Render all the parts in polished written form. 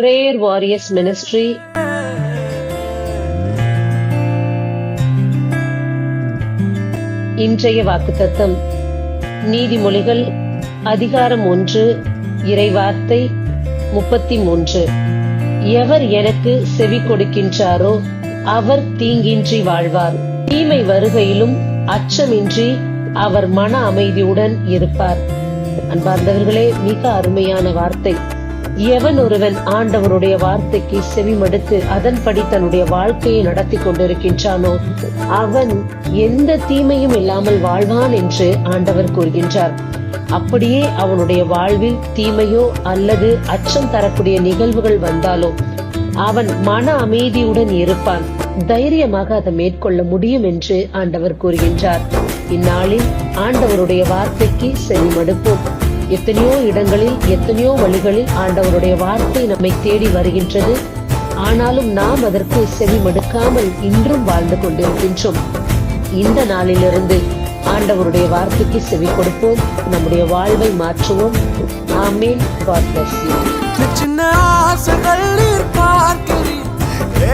Prayer Warriors Ministry. இன்றைய வாக்குத்தத்தம் நீதிமொழிகள் அதிகாரம் 1 இறைவார்த்தை 33. எவர் எனக்கு செவி கொடுக்கின்றாரோ அவர் தீங்கின்றி வாழ்வார். தீமை வருகையிலும் அச்சமின்றி அவர் மன அமைதியுடன் இருப்பார். அன்பார்ந்தவர்களே, மிக அருமையான வார்த்தை. எவன் ஒருவன் ஆண்டவருடைய வார்த்தைக்கு செவிமடுத்து அதன்படி தன்னுடைய வாழ்க்கையை நடத்தி கொண்டிருக்கின்றானோ அவன் எந்த தீமையும் இல்லாமல் வாழ்வான் என்று ஆண்டவர் கூறுகின்றார். அப்படியே அவனுடைய வாழ்வில் தீமையோ அல்லது அச்சம் தரக்கூடிய நிகழ்வுகள் வந்தாலோ அவன் மன அமைதியுடன் இருப்பான். தைரியமாக அதை மேற்கொள்ள முடியும் என்று ஆண்டவர் கூறுகின்றார். இந்நாளில் ஆண்டவருடைய வார்த்தைக்கு செவிமடுப்போம். எத்தனையோ இடங்களில் எத்தனையோ வழிகளில் ஆண்டவருடைய வார்த்தை நம்மை தேடி வருகின்றது. ஆனாலும் நாம் அதற்கு செவிமடுக்காமல் இன்றும் வாழ்ந்து கொண்டிருக்கின்றோம். இந்த நாளிலிருந்து ஆண்டவருடைய வார்த்தைக்கு செவி கொடுப்போம், நம்முடைய வாழ்வை மாற்றுவோம். ஆமென். God bless you. சின்ன ஆசைகள் நீர் பார்க்கிறீர்,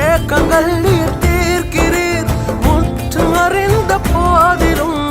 ஏக்கங்கள் நீர் தீர்க்கிறீர். முற்று அறிந்த போதிலும்